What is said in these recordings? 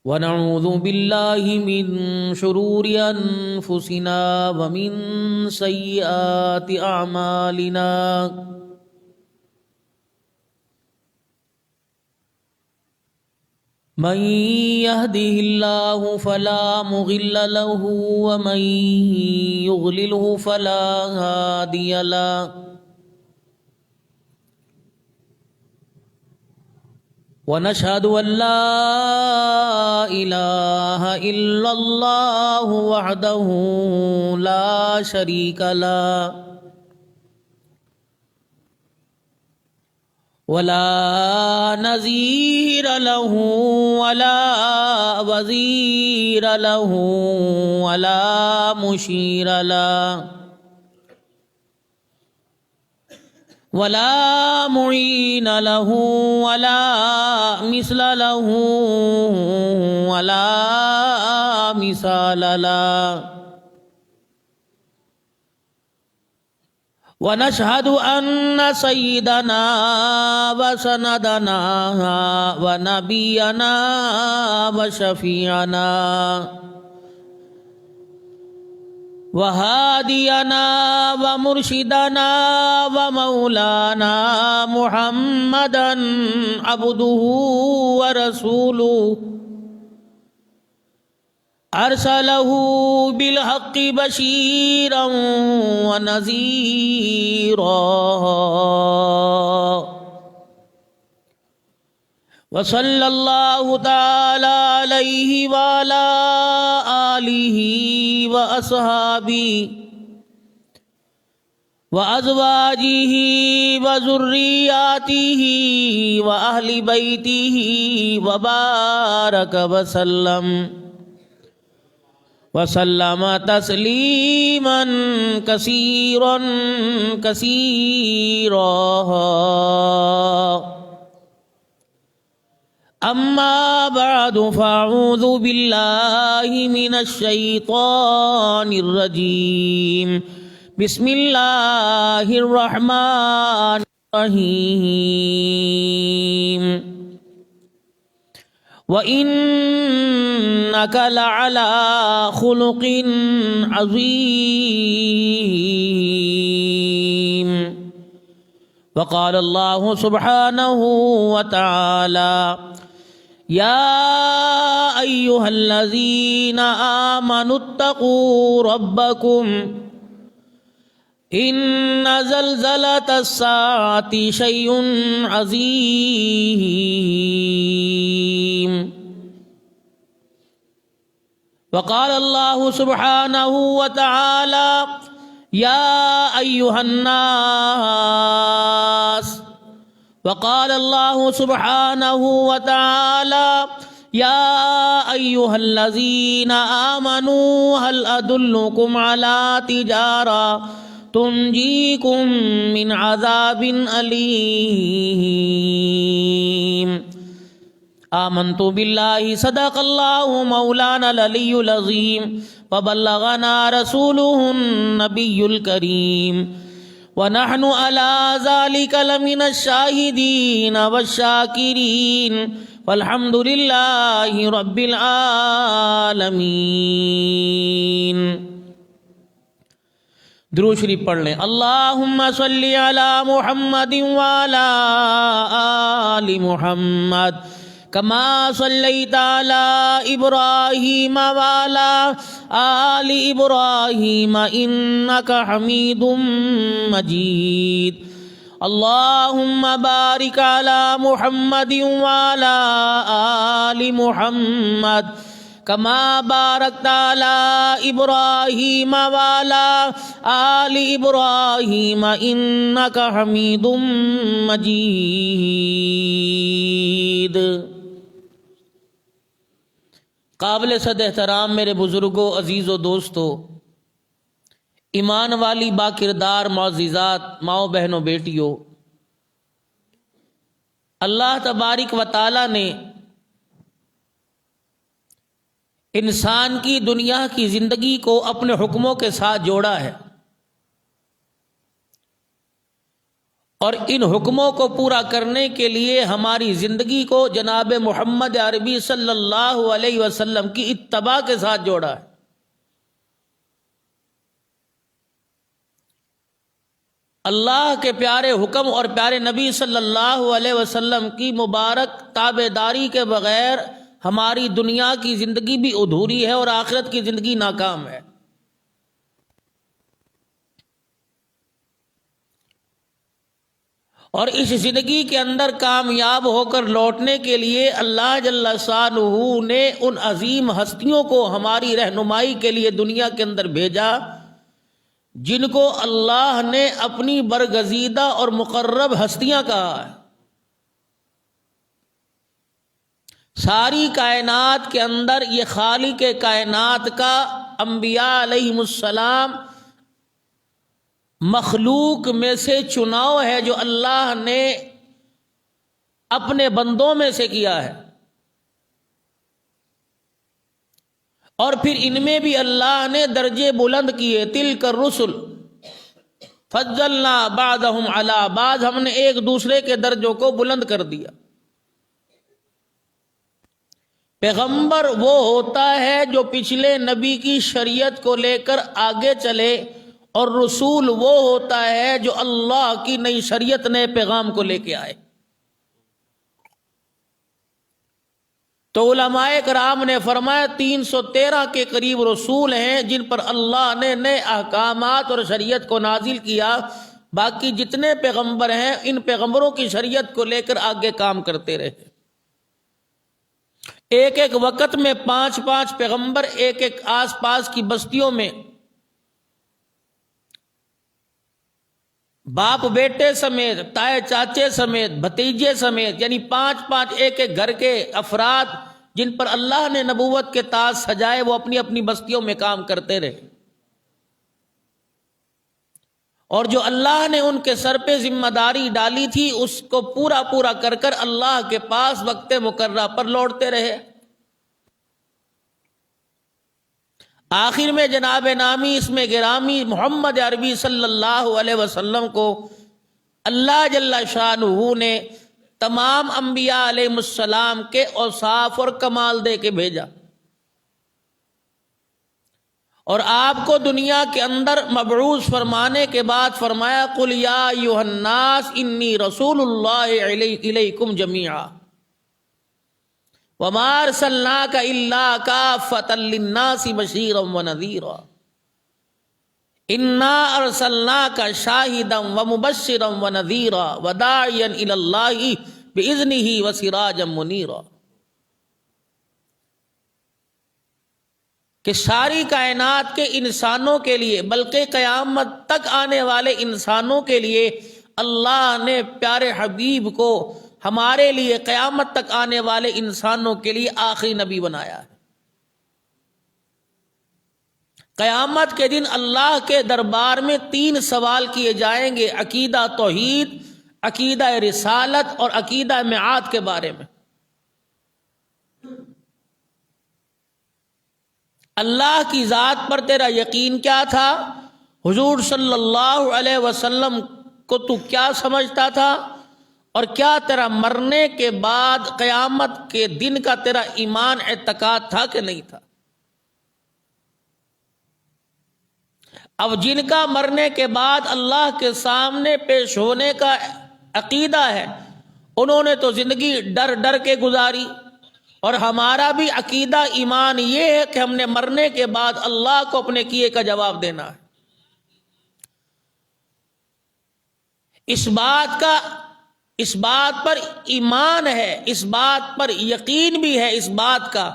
ونعوذ بالله من شرور أنفسنا ومن سيئات أعمالنا من يهده الله فلا مضل له ومن يضلله فلا هادي له ونشهد أن لا إله إلا الله وحده لا شريك له ولا نظير له ولا وزير له ولا مشير له ولا معين له ولا مثل له ولا مثال له ونشهد أن سيدنا وسندنا ونبينا وشفيعنا وهادينا ومرشدنا ومولانا محمدا عبده ورسوله أرسله بالحق بشيرا ونذيرا وصلى الله تعالى عليه وعلى آله وأصحابه وأزواجه وذرياته وأهل بيته وبارك وسلم تسليما كثيرا أما بعد فأعوذ بالله من الشيطان الرجيم بسم الله الرحمن الرحيم وإنك لعلى خلق عظيم وقال الله سبحانه وتعالى يا أيها الذين آمنوا اتقوا ربكم إن زلزلة الساعة شيء عظيم وقال الله سبحانه وتعالى يا أيها الناس وقال الله سبحانه وتعالى يا أيها الذين آمنوا هل أدلكم على تجارة تنجيكم من عذاب أليم آمنت بالله صدق الله مولانا العلي العظيم وبلغنا رسوله النبي الكريم ونحن على ذلك لمن الشاهدين والشاكرين والحمد لله رب العالمين. درود شریف پڑھ لیں. اللہم صلی علی محمد وعلی آل محمد كما صليت على إبراهيم وعلى آل إبراهيم إنك حميد مجيد. اللهم بارك على محمد وعلى آل محمد كما باركت على إبراهيم وعلى آل إبراهيم إنك حميد مجيد. قابل صد احترام میرے بزرگوں، عزیز و دوستو، ایمان والی با کردار معززات ماؤں بہنوں بیٹیوں، اللہ تبارک و تعالی نے انسان کی دنیا کی زندگی کو اپنے حکموں کے ساتھ جوڑا ہے اور ان حکموں کو پورا کرنے کے لیے ہماری زندگی کو جناب محمد عربی صلی اللہ علیہ وسلم کی اتباع کے ساتھ جوڑا ہے۔ اللہ کے پیارے حکم اور پیارے نبی صلی اللہ علیہ وسلم کی مبارک تابعداری کے بغیر ہماری دنیا کی زندگی بھی ادھوری ہے اور آخرت کی زندگی ناکام ہے۔ اور اس زندگی کے اندر کامیاب ہو کر لوٹنے کے لیے اللہ جل شانہ نے ان عظیم ہستیوں کو ہماری رہنمائی کے لیے دنیا کے اندر بھیجا، جن کو اللہ نے اپنی برگزیدہ اور مقرب ہستیاں کہا ہے۔ ساری کائنات کے اندر یہ خالق کائنات کا انبیاء علیہم السلام مخلوق میں سے چناؤ ہے جو اللہ نے اپنے بندوں میں سے کیا ہے، اور پھر ان میں بھی اللہ نے درجے بلند کیے۔ تلک الرسل فضلنا بعضهم علی بعض، ہم نے ایک دوسرے کے درجوں کو بلند کر دیا۔ پیغمبر وہ ہوتا ہے جو پچھلے نبی کی شریعت کو لے کر آگے چلے، اور رسول وہ ہوتا ہے جو اللہ کی نئی شریعت نئے پیغام کو لے کے آئے۔ تو علماء کرام نے فرمایا 313 کے قریب رسول ہیں جن پر اللہ نے نئے احکامات اور شریعت کو نازل کیا۔ باقی جتنے پیغمبر ہیں ان پیغمبروں کی شریعت کو لے کر آگے کام کرتے رہے۔ ایک ایک وقت میں 5 پیغمبر ایک ایک آس پاس کی بستیوں میں باپ بیٹے سمیت، تائے چاچے سمیت، بھتیجے سمیت، یعنی 5 ایک ایک گھر کے افراد جن پر اللہ نے نبوت کے تاج سجائے، وہ اپنی اپنی بستیوں میں کام کرتے رہے۔ اور جو اللہ نے ان کے سر پہ ذمہ داری ڈالی تھی اس کو پورا کر کر اللہ کے پاس وقت مقررہ پر لوٹتے رہے۔ آخر میں جناب نامی اس میں گرامی محمد عربی صلی اللہ علیہ وسلم کو اللہ جل شانہ نے تمام انبیاء علیہ السلام کے اوصاف اور کمال دے کے بھیجا، اور آپ کو دنیا کے اندر مبعوث فرمانے کے بعد فرمایا قل یا ایھا الناس انی رسول اللہ الیکم جمیعا وما ارسلناک الا کافۃ للناس بشیرا ونذیرا انا ارسلناک شاہدا ومبشرا ونذیرا وداعیا الی اللہ باذنہ وسراجا منیرا، کہ ساری کائنات کے انسانوں کے لیے بلکہ قیامت تک آنے والے انسانوں کے لیے اللہ نے پیارے حبیب کو ہمارے لیے قیامت تک آنے والے انسانوں کے لیے آخری نبی بنایا ہے۔ قیامت کے دن اللہ کے دربار میں 3 سوال کیے جائیں گے، عقیدہ توحید، عقیدہ رسالت اور عقیدہ میعاد کے بارے میں۔ اللہ کی ذات پر تیرا یقین کیا تھا؟ حضور صلی اللہ علیہ وسلم کو تو کیا سمجھتا تھا؟ اور کیا تیرا مرنے کے بعد قیامت کے دن کا تیرا ایمان اعتقاد تھا کہ نہیں تھا؟ اب جن کا مرنے کے بعد اللہ کے سامنے پیش ہونے کا عقیدہ ہے انہوں نے تو زندگی ڈر ڈر کے گزاری، اور ہمارا بھی عقیدہ ایمان یہ ہے کہ ہم نے مرنے کے بعد اللہ کو اپنے کیے کا جواب دینا ہے۔ اس بات پر ایمان ہے، اس بات پر یقین بھی ہے اس بات کا،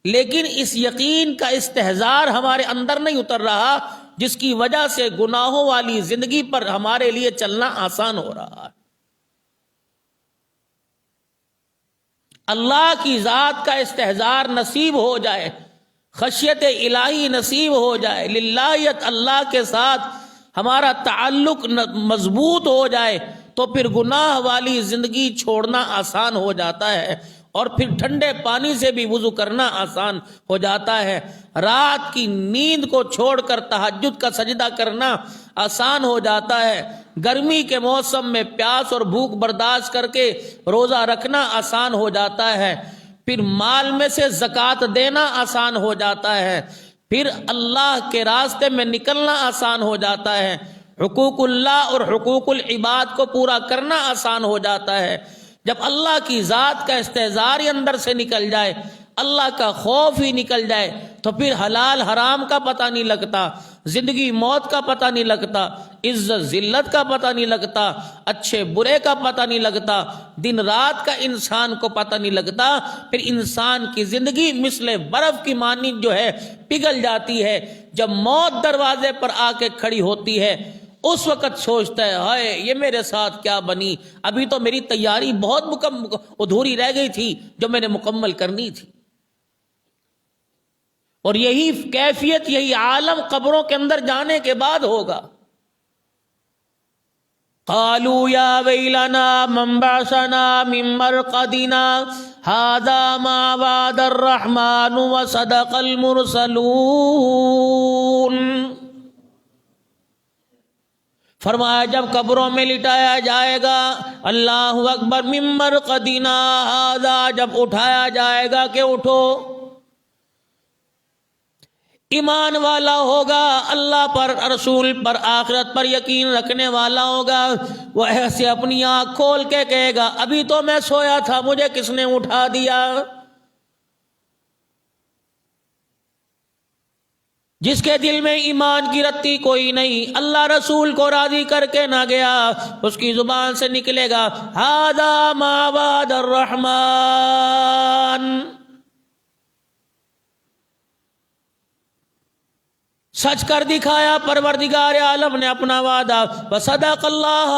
لیکن اس یقین کا استحضار ہمارے اندر نہیں اتر رہا، جس کی وجہ سے گناہوں والی زندگی پر ہمارے لیے چلنا آسان ہو رہا ہے۔ اللہ کی ذات کا استحضار نصیب ہو جائے، خشیت الہی نصیب ہو جائے، للہیت اللہ کے ساتھ ہمارا تعلق مضبوط ہو جائے، تو پھر گناہ والی زندگی چھوڑنا آسان ہو جاتا ہے، اور پھر ٹھنڈے پانی سے بھی وضو کرنا آسان ہو جاتا ہے، رات کی نیند کو چھوڑ کر تہجد کا سجدہ کرنا آسان ہو جاتا ہے، گرمی کے موسم میں پیاس اور بھوک برداشت کر کے روزہ رکھنا آسان ہو جاتا ہے، پھر مال میں سے زکوٰۃ دینا آسان ہو جاتا ہے، پھر اللہ کے راستے میں نکلنا آسان ہو جاتا ہے، حقوق اللہ اور حقوق العباد کو پورا کرنا آسان ہو جاتا ہے۔ جب اللہ کی ذات کا استحضار ہی اندر سے نکل جائے، اللہ کا خوف ہی نکل جائے، تو پھر حلال حرام کا پتہ نہیں لگتا، زندگی موت کا پتہ نہیں لگتا، عزت ذلت کا پتہ نہیں لگتا، اچھے برے کا پتہ نہیں لگتا، دن رات کا انسان کو پتہ نہیں لگتا، پھر انسان کی زندگی مثل برف کی مانند جو ہے پگھل جاتی ہے۔ جب موت دروازے پر آ کے کھڑی ہوتی ہے، اس وقت سوچتا ہے ہائے یہ میرے ساتھ کیا بنی، ابھی تو میری تیاری بہت ادھوری رہ گئی تھی جو میں نے مکمل کرنی تھی۔ اور یہی کیفیت، یہی عالم قبروں کے اندر جانے کے بعد ہوگا۔ قالوا یا ویلنا من بعثنا من مرقدنا ھذا ما وعد الرحمن وصدق المرسلون۔ فرمایا جب قبروں میں لٹایا جائے گا، اللہ اکبر، من مرقدنا ھذا، جب اٹھایا جائے گا کہ اٹھو، ایمان والا ہوگا، اللہ پر، رسول پر، آخرت پر یقین رکھنے والا ہوگا، وہ ایسے اپنی آنکھ کھول کے کہے گا ابھی تو میں سویا تھا، مجھے کس نے اٹھا دیا؟ جس کے دل میں ایمان کی رتی کوئی نہیں، اللہ رسول کو راضی کر کے نہ گیا، اس کی زبان سے نکلے گا ھذا ما وعد الرحمن، سچ کر دکھایا پروردگار عالم نے اپنا وعدہ، وصدق اللہ،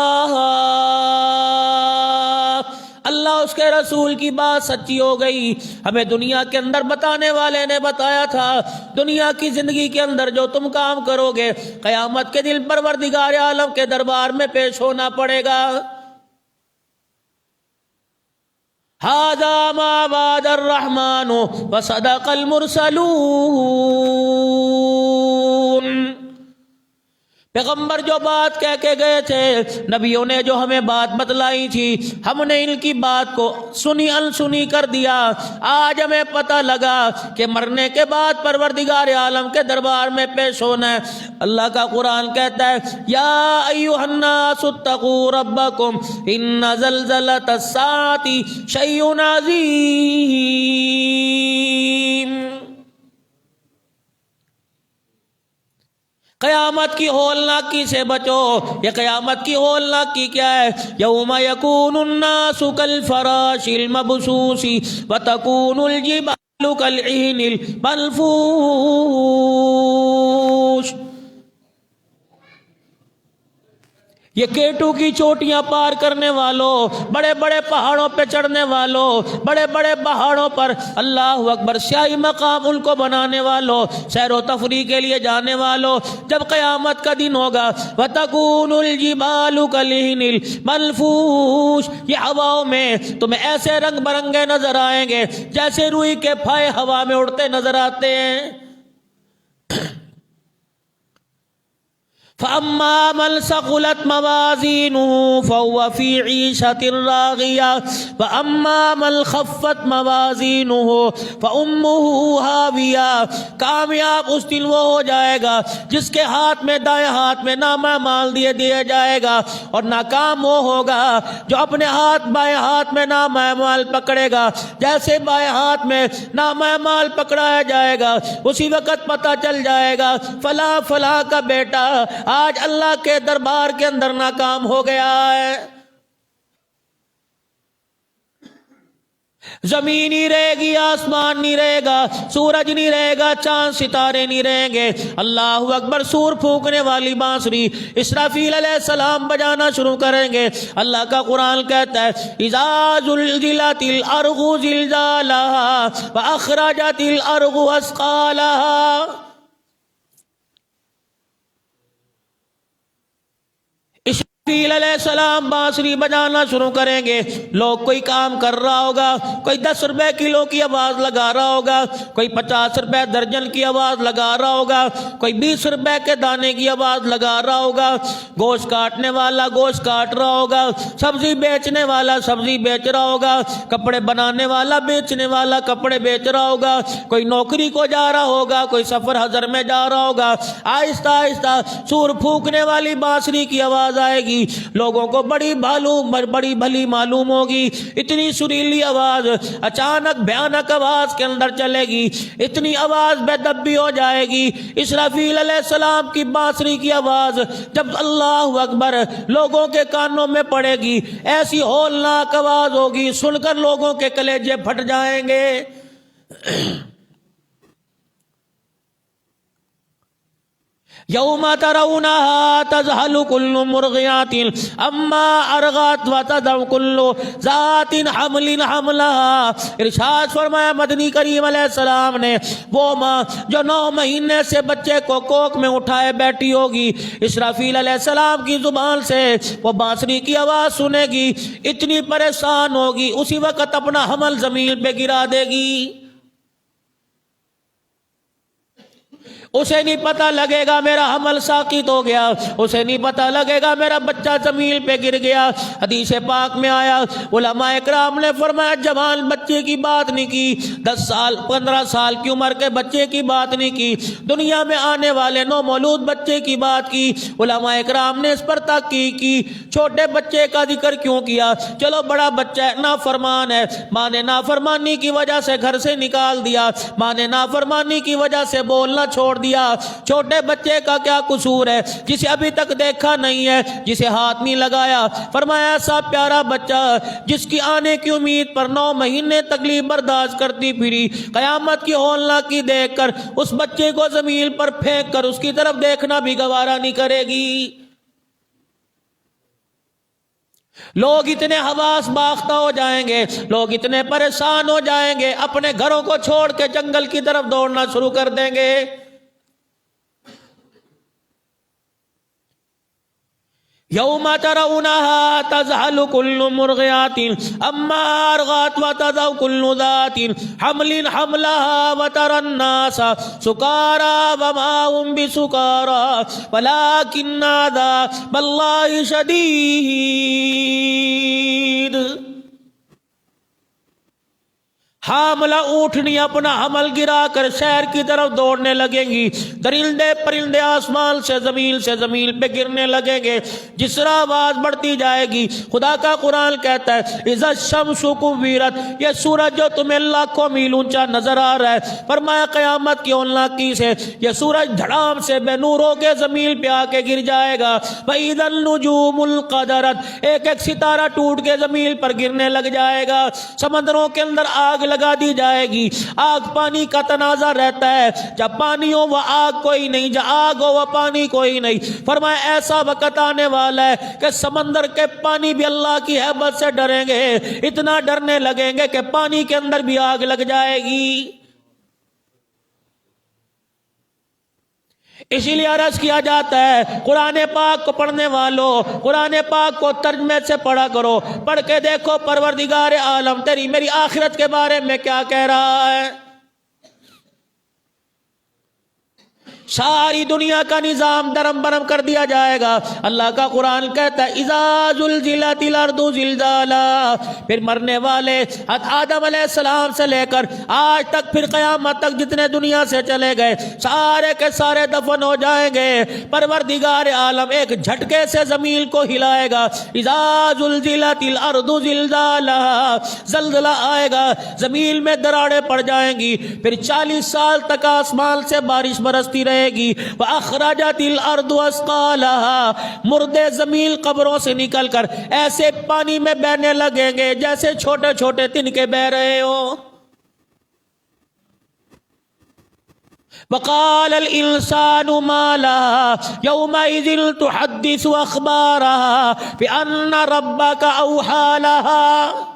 اللہ اس کے رسول کی بات سچی ہو گئی۔ ہمیں دنیا کے اندر بتانے والے نے بتایا تھا دنیا کی زندگی کے اندر جو تم کام کرو گے قیامت کے دن پروردگار عالم کے دربار میں پیش ہونا پڑے گا۔ ھذا ما وعد الرحمن وصدق المرسلون، پیغمبر جو بات کہہ کے گئے تھے، نبیوں نے جو ہمیں بات بتلائی تھی، ہم نے ان کی بات کو سنی انسنی کر دیا۔ آج ہمیں پتہ لگا کہ مرنے کے بعد پروردگار عالم کے دربار میں پیش ہونا ہے۔ اللہ کا قرآن کہتا ہے یا ایھا الناس اتقوا ربکم ان زلزلۃ الساعۃ شیء عظیم، قیامت کی ہولناکی سے بچو۔ یہ قیامت کی ہولناکی کیا ہے؟ یوم یکون الناس کالفراش المبثوث وتکون الجبال کالعہن المنفوش، یہ کیٹو کی چوٹیاں پار کرنے والوں، بڑے بڑے پہاڑوں پہ چڑھنے والوں، بڑے بڑے پہاڑوں پر اللہ اکبر سیاہی مقام ان کو بنانے والوں، سیر و تفریح کے لیے جانے والوں، جب قیامت کا دن ہوگا وَتَكُونُ الْجِبَالُ كَالْعِهْنِ الْمَنْفُوشِ، یہ ہواؤں میں تمہیں ایسے رنگ برنگے نظر آئیں گے جیسے روئی کے پھائے ہوا میں اڑتے نظر آتے ہیں۔ فَأَمَّا مَنْ ثَقُلَتْ مَوَازِينُهُ فَهُوَ فِي عِيشَةٍ رَاضِيَةٍ وَأَمَّا مَنْ خَفَّتْ مَوَازِينُهُ فَأُمُّهُ هَاوِيَةٌ، کامیاب اس دن وہ ہو جائے گا جس کے ہاتھ میں، دائیں ہاتھ میں نامہ مال دیا جائے گا، اور ناکام وہ ہوگا جو اپنے ہاتھ بائیں ہاتھ میں نامہ مال پکڑے گا۔ جیسے بائیں ہاتھ میں نامہ مال پکڑایا جائے گا اسی وقت پتہ چل جائے گا فلاں فلاں کا بیٹا آج اللہ کے دربار کے اندر ناکام ہو گیا ہے۔ زمین نہیں رہے گی، آسمان نہیں رہے گا، سورج نہیں رہے گا، چاند ستارے نہیں رہیں گے۔ اللہ اکبر، سور پھونکنے والی بانسری اسرافیل علیہ السلام بجانا شروع کریں گے۔ اللہ کا قرآن کہتا ہے اذا زلزلت الارض زلزالها واخرجت الارض اثقالها، اسرافیل علیہ السلام بانسری بجانا شروع کریں گے. لوگ کوئی کام کر رہا ہوگا, کوئی 10 روپے کلو کی آواز لگا رہا ہوگا, کوئی 50 روپے درجن کی آواز لگا رہا ہوگا, کوئی 20 روپے کے دانے کی آواز لگا رہا ہوگا, گوشت کاٹنے والا گوشت کاٹ رہا ہوگا, سبزی بیچنے والا سبزی بیچ رہا ہوگا, کپڑے بنانے والا بیچنے والا کپڑے بیچ رہا ہوگا, کوئی نوکری کو جا رہا ہوگا, کوئی سفر حضر میں جا رہا ہوگا. آہستہ آہستہ سور پھونکنے والی بانسری کی آواز آئے گی. لوگوں کو بڑی بھلی معلوم ہوگی. اتنی سریلی آواز اچانک بھیانک آواز کے اندر چلے گی, اتنی آواز بے دبی ہو جائے گی. اسرافیل علیہ السلام کی بانسری کی آواز جب اللہ اکبر لوگوں کے کانوں میں پڑے گی, ایسی ہولناک آواز ہوگی, سن کر لوگوں کے کلیجے پھٹ جائیں گے. یوم ترونها تذہل کل مرغیات اما ارغت وتضع کل ذات حمل حملها. ارشاد فرمایا مدنی کریم علیہ السلام نے, وہ ماں جو 9 مہینے سے بچے کو کوکھ میں اٹھائے بیٹھی ہوگی, اسرافیل علیہ السلام کی زبان سے وہ بانسری کی آواز سنے گی, اتنی پریشان ہوگی, اسی وقت اپنا حمل زمین پہ گرا دے گی. اسے نہیں پتہ لگے گا میرا حمل ساقط ہو گیا, اسے نہیں پتہ لگے گا میرا بچہ زمین پہ گر گیا. حدیث پاک میں آیا, علماء اکرام نے فرمایا جوان بچے کی بات نہیں کی, 10 سال 15 سال کی عمر کے بچے کی بات نہیں کی, دنیا میں آنے والے نومولود بچے کی بات کی. علماء اکرام نے اس پر تحقیق کی, چھوٹے بچے کا ذکر کیوں کیا؟ چلو بڑا بچہ ہے, نافرمان ہے, ماں نے نافرمانی کی وجہ سے گھر سے نکال دیا, ماں نے نافرمانی کی وجہ سے بولنا چھوڑ دیا. چھوٹے بچے کا کیا قصور ہے جسے ابھی تک دیکھا نہیں ہے, جسے ہاتھ نہیں لگایا؟ فرمایا ایسا پیارا بچہ جس کی آنے کی امید پر 9 مہینے تکلیف برداشت کرتی پھری, قیامت کی ہولناکی دیکھ کر اس بچے کو زمین پر پھینک کر اس کی طرف دیکھنا بھی گوارا نہیں کرے گی. لوگ اتنے حواس باختہ ہو جائیں گے, لوگ اتنے پریشان ہو جائیں گے, اپنے گھروں کو چھوڑ کے جنگل کی طرف دوڑنا شروع کر دیں گے. یوم ترونها تذہل کل مرغیات اما ارغت وتضع کل ذات حمل حملها وترى الناس سکارى وما هم بسکارى ولكن عذاب اللہ شدید. حاملہ اونٹنی اپنا حمل گرا کر شہر کی طرف دوڑنے لگیں گی, درندے پرندے آسمان سے زمین پہ گرنے لگیں گے. جس طرح آواز بڑھتی جائے گی, خدا کا قرآن کہتا ہے اذا الشمس کورت, یہ سورج جو تمہیں لاکھوں میل اونچا نظر آ رہا ہے, فرمایا قیامت کی ہولناکی سے یہ سورج دھڑام سے بے نور ہو کے زمین پہ آ کے گر جائے گا. وَإِذَا النُّجُومُ انقَدَرَتْ, ایک ایک ستارہ ٹوٹ کے زمین پر گرنے لگ جائے گا. سمندروں کے اندر آگ لگا دی جائے گی. آگ پانی کا تنازع رہتا ہے, جب پانی ہو وہ آگ کوئی نہیں, جب آگ ہو وہ پانی کوئی نہیں. فرمایا ایسا وقت آنے والا ہے کہ سمندر کے پانی بھی اللہ کی ہیبت سے ڈریں گے, اتنا ڈرنے لگیں گے کہ پانی کے اندر بھی آگ لگ جائے گی. اسی لیے عرض کیا جاتا ہے قرآن پاک کو پڑھنے والوں قرآن پاک کو ترجمے سے پڑھا کرو, پڑھ کے دیکھو پروردگار عالم تیری میری آخرت کے بارے میں کیا کہہ رہا ہے. ساری دنیا کا نظام درم برم کر دیا جائے گا. اللہ کا قرآن کہتا ہے اذا زلزلت الارض زلزالہا, پھر مرنے والے آدم علیہ السلام سے لے کر آج تک پھر قیامت تک جتنے دنیا سے چلے گئے سارے کے سارے دفن ہو جائیں گے. پروردگار عالم ایک جھٹکے سے زمین کو ہلائے گا. اذا زلزلت الارض زلزالہا, زلزلہ آئے گا, زمین میں دراڑیں پڑ جائیں گی, پھر 40 سال تک آسمان سے بارش برستی رہے گی. وَأَخْرَجَتِ الْأَرْضُ أَثْقَالَهَا, مردے زمین قبروں سے نکل کر ایسے پانی میں بہنے لگیں گے جیسے چھوٹے چھوٹے تنکے بہ رہے ہو. وَقَالَ الْإِنسَانُ مَا لَهَا يَوْمَئِذٍ تُحَدِّثُ أَخْبَارَهَا بِأَنَّ رَبَّكَ أَوْحَى لَهَا.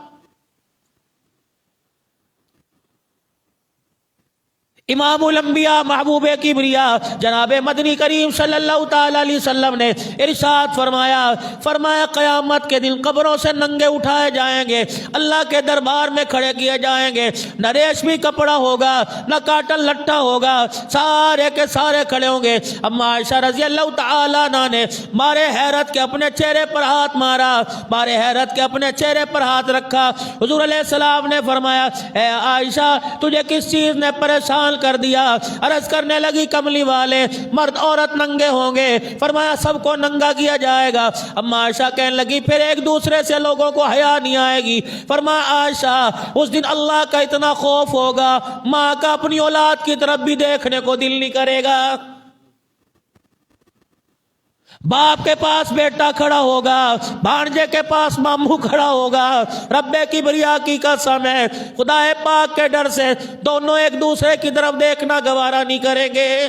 امام الانبیاء محبوب کبریا جناب مدنی کریم صلی اللہ تعالی علیہ وسلم نے ارشاد فرمایا قیامت کے دن قبروں سے ننگے اٹھائے جائیں گے، اللہ کے دربار میں کھڑے کیے جائیں گے، نہ ریشمی کپڑا ہوگا نہ کاٹن لٹا ہوگا، سارے کے سارے کھڑے ہوں گے۔ اما عائشہ رضی اللہ تعالی عنہ نے مارے حیرت کے اپنے چہرے پر ہاتھ مارا، مارے حیرت کے اپنے چہرے پر ہاتھ رکھا۔ حضور علیہ السلام نے فرمایا اے عائشہ تجھے کس چیز نے پریشان کر دیا؟ عرض کرنے لگی کملی والے مرد عورت ننگے ہوں گے، فرمایا سب کو ننگا کیا جائے گا۔ اما عائشہ کہنے لگی پھر ایک دوسرے سے لوگوں کو حیا نہیں آئے گی۔ فرمایا عائشہ اس دن اللہ کا اتنا خوف ہوگا ماں کا اپنی اولاد کی طرف بھی دیکھنے کو دل نہیں کرے گا، باپ کے پاس بیٹا کھڑا ہوگا، بھانجے کے پاس ماموں کھڑا ہوگا۔ رب کبریا کی قسم ہے خدا پاک کے ڈر سے دونوں ایک دوسرے کی طرف دیکھنا گوارا نہیں کریں گے۔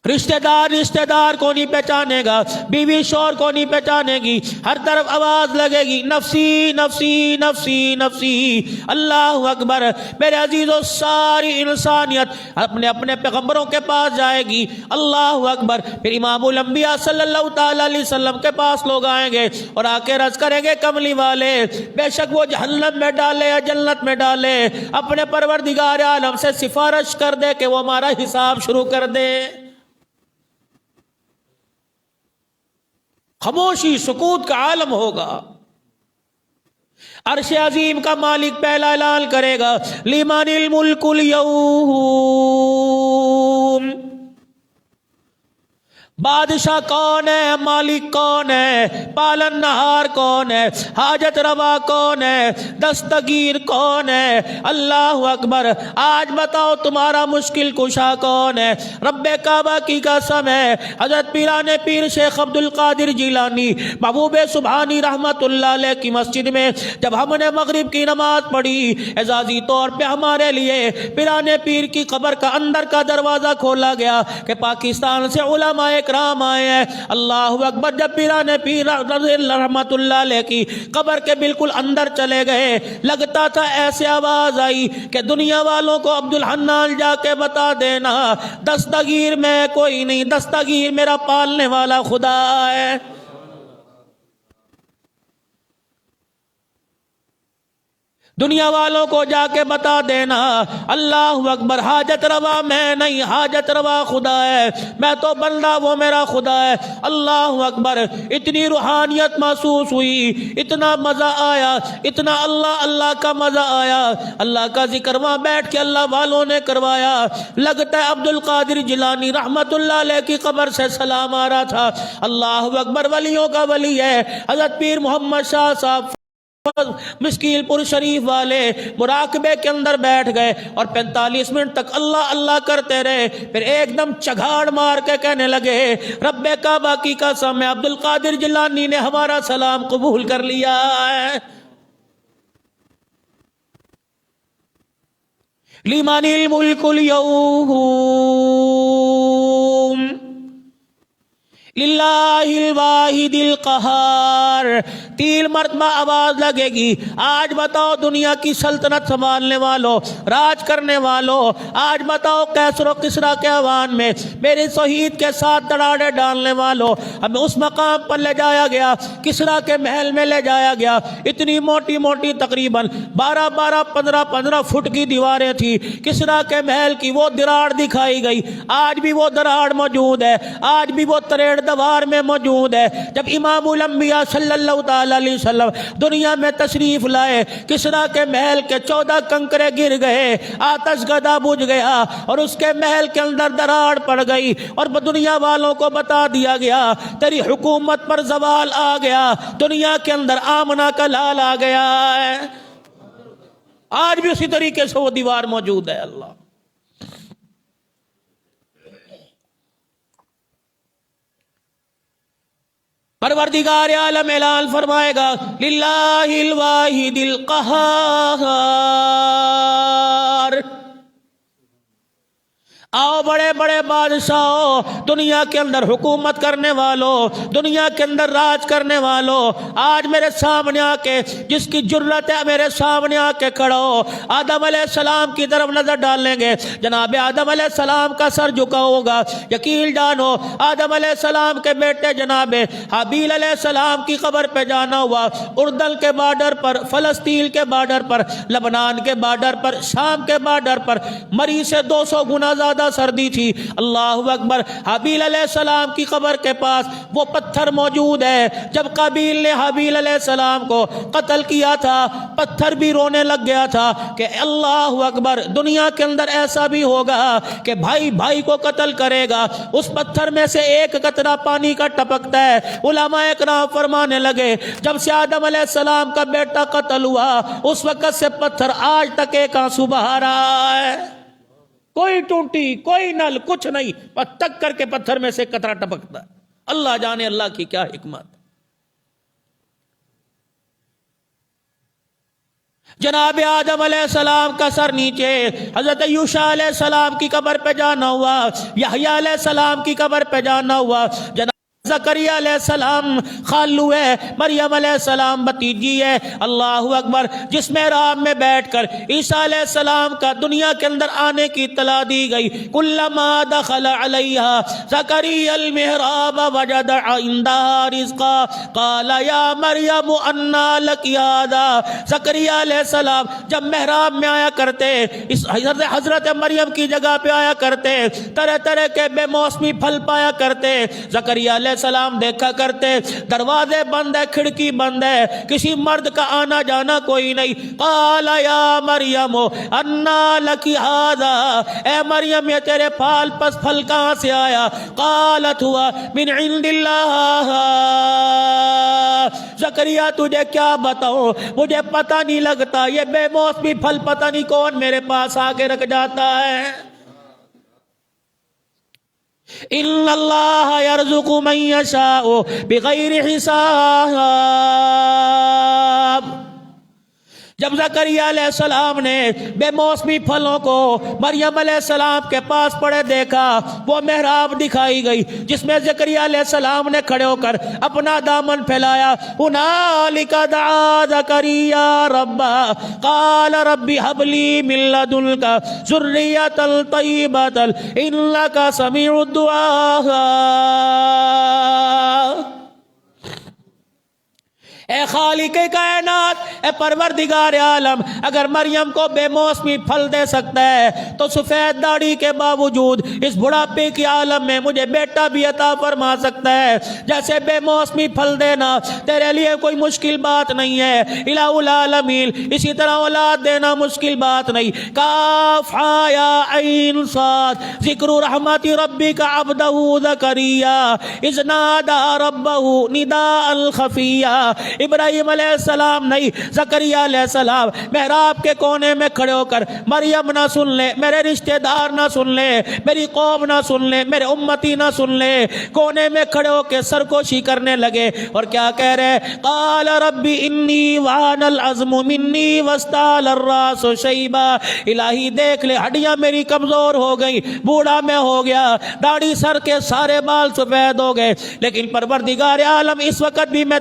رشتہ دار کو نہیں پہچانے گا، بیوی شوہر کو نہیں پہچانے گی، ہر طرف آواز لگے گی نفسی نفسی نفسی نفسی۔ اللہ اکبر میرے عزیزو، ساری انسانیت اپنے اپنے پیغمبروں کے پاس جائے گی۔ اللہ اکبر پھر امام الانبیاء صلی اللہ تعالی علیہ وسلم کے پاس لوگ آئیں گے اور آ کے عرض کریں گے کملی والے بے شک وہ جہنم میں ڈالے یا جنت میں ڈالے، اپنے پروردگار عالم سے سفارش کر دے کہ وہ ہمارا حساب شروع کر دے۔ خاموشی سکوت کا عالم ہوگا۔ عرش عظیم کا مالک پہلا اعلان کرے گا لمن الملک اليوم، بادشاہ کون ہے، مالک کون ہے، پالن نہار کون ہے، حاجت روا کون ہے، دستگیر کون ہے؟ اللہ اکبر۔ آج بتاؤ تمہارا مشکل کشا کون ہے؟ رب کعبہ کی قسم ہے حضرت پیران پیر شیخ عبد القادر جیلانی محبوب سبحانی رحمت اللہ علیہ کی مسجد میں جب ہم نے مغرب کی نماز پڑھی، اعزازی طور پہ ہمارے لیے پیران پیر کی قبر کا اندر کا دروازہ کھولا گیا کہ پاکستان سے علماء کرام آئے ہیں۔ اللہ اکبر۔ جب پیران پیر رحمت اللہ علیہ کی قبر کے بالکل اندر چلے گئے، لگتا تھا ایسے آواز آئی کہ دنیا والوں کو عبد الحنان جا کے بتا دینا دستگیر میں کوئی نہیں، دستگیر میرا پالنے والا خدا ہے۔ دنیا والوں کو جا کے بتا دینا اللہ اکبر حاجت روا میں نہیں، حاجت روا خدا ہے، میں تو بندہ وہ میرا خدا ہے۔ اللہ اکبر۔ اتنی روحانیت محسوس ہوئی، اتنا مزہ آیا، اتنا اللہ اللہ کا مزہ آیا۔ اللہ کا ذکر وہاں بیٹھ کے اللہ والوں نے کروایا۔ لگتا ہے عبد القادر جیلانی رحمت اللہ علیہ کی قبر سے سلام آ رہا تھا۔ اللہ اکبر۔ ولیوں کا ولی ہے حضرت پیر محمد شاہ صاحب مسکیل پور شریف والے مراقبے کے اندر بیٹھ گئے اور 45 منٹ تک اللہ اللہ کرتے رہے۔ پھر ایک دم چگاڑ مار کے کہنے لگے رب کعبہ کی قسم عبد القادر جیلانی نے ہمارا سلام قبول کر لیا ہے۔ لمن الملک اليوم للہ الواحد القہار۔ 3 مرتبہ آواز لگے گی۔ آج بتاؤ دنیا کی سلطنت سنبھالنے والوں، راج کرنے والوں، آج بتاؤ کیسر و کسریٰ کے ایوان میں میری توحید کے ساتھ دراڑے ڈالنے والوں، ہمیں اس مقام پر لے جایا گیا، کسریٰ کے محل میں لے جایا گیا۔ اتنی موٹی موٹی تقریباً 12 15 فٹ کی دیواریں تھی۔ کسریٰ کے محل کی وہ دراڑ دکھائی گئی۔ آج بھی وہ دراڑ موجود ہے، آج بھی وہ تریڑ دوار میں موجود ہے۔ جب امام الانبیاء صلی اللہ تعالی علیہ وسلم دنیا میں تشریف لائے، کسریٰ کے محل کے 14 کنکرے گر گئے، آتش گدا بجھ گیا اور اس کے محل کے اندر دراڑ پڑ گئی اور دنیا والوں کو بتا دیا گیا تیری حکومت پر زوال آ گیا، دنیا کے اندر آمنہ کا لال آ گیا ہے۔ آج بھی اسی طریقے سے وہ دیوار موجود ہے۔ اللہ پروردگار عالم اعلان فرمائے گا للہ الواحد القہار۔ آؤ بڑے بڑے بادشاہوں، دنیا کے اندر حکومت کرنے والوں، دنیا کے اندر راج کرنے والوں، آج میرے سامنے آ کے جس کی جرت ہے میرے سامنے آ کے کھڑو، آدم علیہ السلام کی طرف نظر ڈالیں گے، جناب آدم علیہ السلام کا سر جھکا ہوگا۔ یقین جانو آدم علیہ السلام کے بیٹے جناب حابیل علیہ السلام کی قبر پہ جانا ہوا، اردن کے بارڈر پر، فلسطین کے بارڈر پر، لبنان کے بارڈر پر، شام کے بارڈر پر، مری سے 200 گنا زیادہ سردی تھی۔ اللہ اکبر۔ حابیل علیہ السلام کی قبر کے پاس وہ پتھر موجود ہے، جب قابیل نے حابیل علیہ السلام کو قتل کیا تھا پتھر بھی رونے لگ گیا تھا کہ اللہ اکبر، دنیا کے اندر ایسا بھی ہوگا کہ بھائی بھائی کو قتل کرے گا، اس پتھر میں سے ایک قطرہ پانی کا ٹپکتا ہے۔ علماء اکرام فرمانے لگے جب سے آدم علیہ السلام کا بیٹا قتل ہوا اس وقت سے پتھر آج تک ایک آنسو بہا رہا ہے، کوئی ٹوٹی کوئی نل کچھ نہیں، تک کر کے پتھر میں سے قطرہ ٹپکتا ہے۔ اللہ جانے اللہ کی کیا حکمت۔ جناب آدم علیہ السلام کا سر نیچے، حضرت یوشع علیہ السلام کی قبر پہ جانا ہوا، یحییٰ علیہ السلام کی قبر پہ جانا ہوا، جناب زکریا علیہ السلام خالو ہے، مریم علیہ السلام بھتیجی ہے۔ اللہ اکبر۔ جس محراب میں بیٹھ کر عیسیٰ علیہ السلام کا دنیا کے اندر آنے کی اطلاع دی گئی، کلما دخل علیہا زکریا المحراب وجد عندها رزقا قال یا مریم انا لک ھذا۔ زکریا علیہ السلام جب محراب میں آیا کرتے، اس حضرت مریم کی جگہ پہ آیا کرتے، طرح طرح کے بے موسمی پھل پایا کرتے۔ زکریا علیہ السلام دیکھا کرتے دروازے بند ہے، کھڑکی بند ہے، کسی مرد کا آنا جانا کوئی نہیں۔ قال یا مریم انا لکی ھذا، اے مریم یہ تیرے پھال پس پھل کہاں سے آیا؟ قالت ہوا من عند اللہ۔ زکریا تجھے کیا بتاؤں، مجھے پتہ نہیں لگتا، یہ بے موسمی پھل پتہ نہیں کون میرے پاس آ کے رکھ جاتا ہے۔ ان اللہ یرزق من یشاء بغیر حساب۔ جب زکریا علیہ السلام نے بے موسمی پھلوں کو مریم علیہ السلام کے پاس پڑے دیکھا، وہ محراب دکھائی گئی جس میں زکریا علیہ السلام نے کھڑے ہو کر اپنا دامن پھیلایا۔ ہنالک دعا زکریا ربہ قال رب ہب لی من لدنک ذریۃ طیبۃ انک سمیع الدعاء۔ اے خالق کائنات، اے پروردگار عالم، اگر مریم کو بے موسمی پھل دے سکتا ہے تو سفید داڑھی کے باوجود اس بڑھاپے کی عالم میں مجھے بیٹا بھی عطا فرما سکتا ہے۔ جیسے بے موسمی پھل دینا تیرے لیے کوئی مشکل بات نہیں ہے الہ العالمین، اسی طرح اولاد دینا مشکل بات نہیں۔ کاف ہا یا عین صاد، ذکر رحمت ربک عبدہ زکریا اذ نادى ربہ نداء خفیا۔ ابراہیم علیہ السلام نہیں، زکریا علیہ السلام محراب کے کونے میں کھڑے ہو کر مریم نہ سن لے، میرے رشتہ دار نہ سن لے، میری قوم نہ سن لے، میرے امتی نہ سن لے، کونے میں کھڑے ہو کے سرکوشی کرنے لگے اور کیا کہہ رہے؟ قال ربی انی وہن العظم منی واستعل الراس شیبا۔ الہی دیکھ لے ہڈیاں میری کمزور ہو گئی، بوڑھا میں ہو گیا، داڑھی سر کے سارے بال سفید ہو گئے، لیکن پروردگار عالم اس وقت بھی میں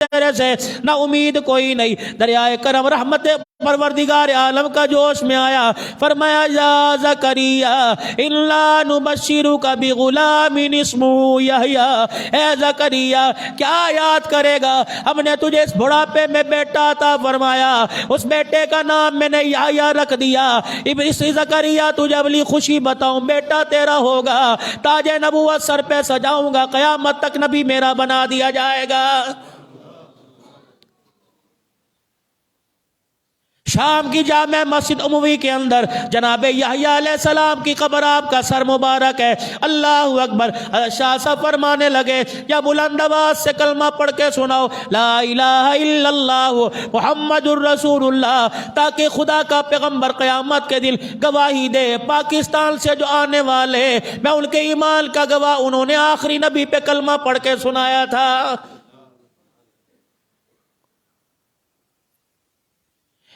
تیرے سے نہ امید کوئی نہیں۔ دریائے کرم رحمت پروردگار عالم کا جوش میں آیا، فرمایا یا زکریا انا نبشرک بغلام اسمہ یحییٰ۔ اے زکریا کیا یاد کرے گا، ہم نے تجھے اس بڑھاپے میں بیٹا عطا فرمایا، اس بیٹے کا نام میں نے یحییٰ رکھ دیا۔ اس زکریا تجھے اگلی خوشی بتاؤں، بیٹا تیرا ہوگا، تاج نبوت سر پہ سجاؤں گا، قیامت تک نبی میرا بنا دیا جائے گا۔ شام کی جامع مسجد عموی کے اندر جناب یحییٰ علیہ السلام کی قبر، آپ کا سر مبارک ہے۔ اللہ اکبر۔ شاہ صاحب فرمانے لگے یا بلند آواز سے کلمہ پڑھ کے سناؤ لا الہ الا اللہ محمد الرسول اللہ، تاکہ خدا کا پیغمبر قیامت کے دن گواہی دے۔ پاکستان سے جو آنے والے میں ان کے ایمان کا گواہ، انہوں نے آخری نبی پہ کلمہ پڑھ کے سنایا تھا۔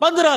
15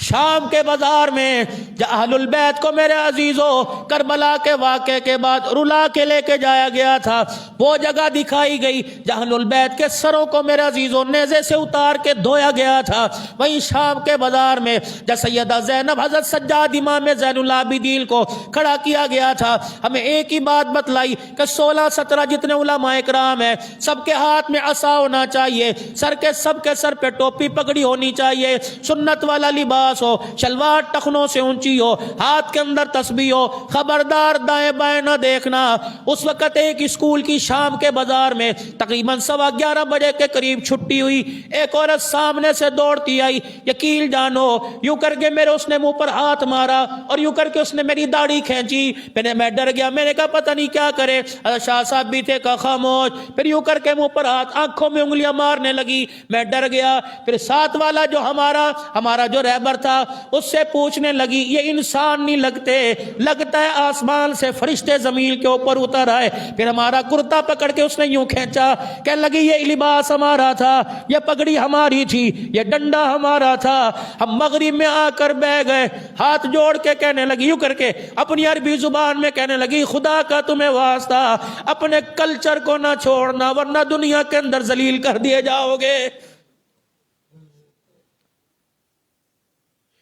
شام کے بازار میں جہاں اہل البیت کو میرے عزیزوں کربلا کے واقعے کے بعد رلا کے لے کے جایا گیا تھا، وہ جگہ دکھائی گئی جہاں اہل البیت کے سروں کو میرے عزیزوں نیزے سے اتار کے دھویا گیا تھا۔ وہیں شام کے بازار میں جہاں سیدہ زینب حضرت سجاد امام زین العابدین کو کھڑا کیا گیا تھا، ہمیں ایک ہی بات بتلائی کہ 16-17 جتنے علماء اکرام ہیں سب کے ہاتھ میں عصا ہونا چاہیے، سب کے سر پہ ٹوپی پگڑی ہونی چاہیے، سنت والا لباس ہو، شلوار ٹخنوں سے اونچی ہو، ہاتھ کے اندر تسبیح ہو، خبردار دائیں بائیں نہ دیکھنا۔ اس وقت ایک اسکول کی شام کے بازار میں تقریباً 11:15 بجے کے قریب چھٹی ہوئی، ایک عورت سامنے سے دوڑتی آئی، یقین جانو یوں کر کے میرے اس نے منہ پر ہاتھ مارا اور یوں کر کے اس نے میری داڑھی کھینچی، میں ڈر گیا، میں نے کہا پتہ نہیں کیا کرے، شاہ صاحب بھی تھے، کہا خاموش، پھر یوں کر کے منہ پر ہاتھ، آنکھوں میں انگلیاں مارنے لگی، میں ڈر گیا۔ پھر ساتھ والا جو ہمارا جو رہبر تھا اس سے پوچھنے لگی یہ انسان نہیں لگتے، لگتا ہے آسمان سے فرشتے زمین کے اوپر اتر آئے۔ پھر ہمارا کرتا پکڑ کے اس نے یوں کھینچا، کہنے لگی یہ لباس ہمارا تھا، یہ پگڑی ہماری تھی، یہ ڈنڈا ہمارا تھا، ہم مغرب میں آ کر بہ گئے۔ ہاتھ جوڑ کے کہنے لگی، یوں کر کے اپنی عربی زبان میں کہنے لگی خدا کا تمہیں واسطہ اپنے کلچر کو نہ چھوڑنا ورنہ دنیا کے اندر ذلیل کر دیے جاؤ گے۔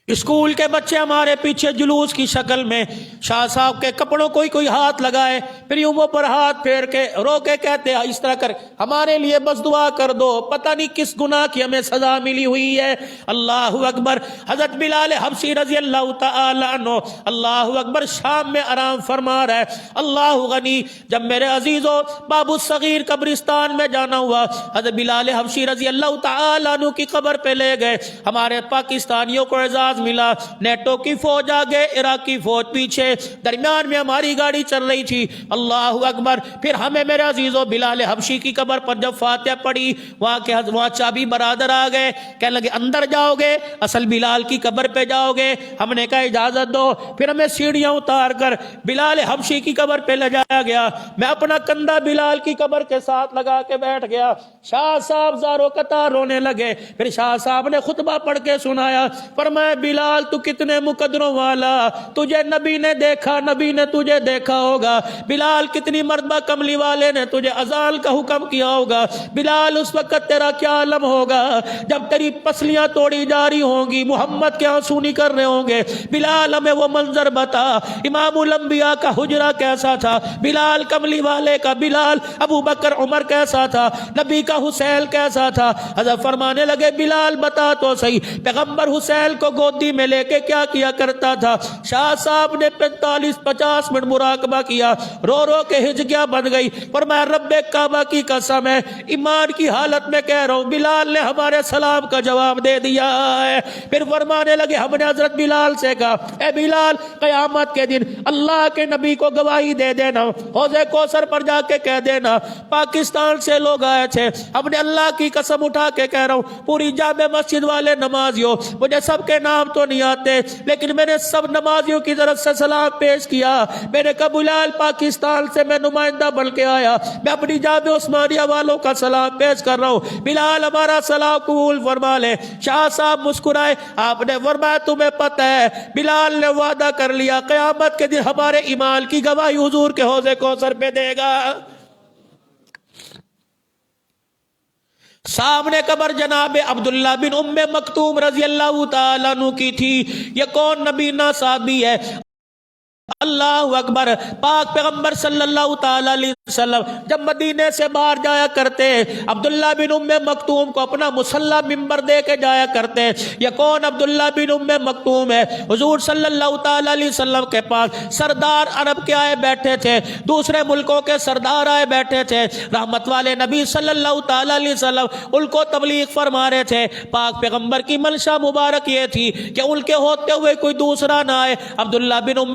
اسکول کے بچے ہمارے پیچھے جلوس کی شکل میں شاہ صاحب کے کپڑوں کوئی ہاتھ لگائے، پھر یوں وہ پر ہاتھ پھیر کے رو کے کہتے ہیں اس طرح کر ہمارے لیے بس دعا کر دو، پتہ نہیں کس گناہ کی ہمیں سزا ملی ہوئی ہے۔ اللہ اکبر۔ حضرت بلال حبشی رضی اللہ تعالی عنہ اللہ اکبر شام میں آرام فرما رہا ہے۔ اللہ غنی۔ جب میرے عزیزوں باب الصغیر قبرستان میں جانا ہوا، حضرت بلال حبشی رضی اللہ تعالی عنہ کی قبر پہ لے گئے، ہمارے پاکستانیوں کو اعزاز ملا، نیٹو کی فوج آگے، عراقی فوج پیچھے، درمیان میں ہماری گاڑی چل رہی تھی۔ اللہ اکبر۔ پھر ہمیں میرے عزیزوں بلال حبشی کی قبر پر جب فاتحہ پڑھی، وہاں چابی برادر آ گئے، کہنے لگے اندر جاؤ گے اصل بلال کی قبر پہ جاؤ گے؟ ہم نے کہا اجازت دو۔ پھر ہمیں سیڑھیاں اتار کر بلال حبشی کی قبر پہ لے جایا گیا، میں اپنا کندھا بلال کی قبر کے ساتھ لگا کے بیٹھ گیا۔ شاہ صاحب زاروں قطار رونے لگے، پھر شاہ صاحب نے خطبہ پڑھ کے سنایا، فرمایا بلال تو کتنے مقدروں والا، تجھے نبی نے دیکھا، نبی نے تجھے دیکھا ہوگا۔ بلال کتنی مرتبہ کملی والے نے تجھے اذان کا حکم کیا ہوگا۔ بلال اس وقت تیرا کیا عالم ہوگا جب تیری پسلیاں توڑی جا رہی ہوں گی، محمد کے آنسو نکل رہے ہوں گے۔ بلال ہمیں وہ منظر بتا، امام الانبیاء کا حجرہ کیسا تھا، بلال کملی والے کا بلال، ابو بکر عمر کیسا تھا، نبی کا حسین کیسا تھا۔ حضرت فرمانے لگے بلال بتا تو صحیح، پیغمبر حسین کو گودی میں لے کے کیا کرتا تھا؟ شاہ صاحب نے 45-50 منٹ مراقبہ کیا، رو رو کے ہجکیاں بن گئی، فرمایا رب کعبہ کی قسم ہے، ایمان کی حالت میں کہہ رہا ہوں بلال نے ہمارے سلام کا جواب دے دیا ہے۔ پھر فرمانے لگے ہم نے حضرت بلال سے کہا اے بلال قیامت کے دن اللہ کے نبی کو گواہی دے دینا، حوض کوثر پر جا کے کہہ دینا پاکستان سے لوگ آئے تھے، ہم نے اللہ کی قسم اٹھا کے کہہ رہا ہوں پوری جامع مسجد والے نمازیوں، مجھے سب کے نام تو نہیں آتے لیکن میں نے سب نمازیوں کی طرف سے سلام پیش کیا۔ میں نے کہا بلال پاکستان سے میں نمائندہ بن کے آیا، میں اپنی جامع عثمانیہ والوں کا سلام پیش کر رہا ہوں، بلال ہمارا سلام قبول فرما لے۔ شاہ صاحب مسکرائے، آپ نے فرمایا تمہیں پتہ ہے بلال نے وعدہ کر لیا قیامت کے دن ہمارے ایمان کی گواہی حضور کے حوض کوثر پہ دے گا۔ سامنے قبر جناب عبداللہ بن ام مکتوم رضی اللہ تعالیٰ عنہ کی تھی۔ یہ کون نبی نہ صحابی ہے؟ اللہ اکبر۔ پاک پیغمبر صلی اللہ تعالی علیہ وسلم جب مدینے سے باہر جایا کرتے عبداللہ بن ام مکتوم کو اپنا مصلی ممبر دے کے جایا کرتے۔ یہ کون عبداللہ بن ام مکتوم ہے؟ حضور صلی اللہ تعالی علیہ وسلم کے پاس سردار عرب کے آئے بیٹھے تھے، دوسرے ملکوں کے سردار آئے بیٹھے تھے، رحمت والے نبی صلی اللہ تعالی علیہ وسلم ان کو تبلیغ فرما رہے تھے۔ پاک پیغمبر کی منشا مبارک یہ تھی کہ ان کے ہوتے ہوئے کوئی دوسرا نہ آئے۔ عبداللہ بن ام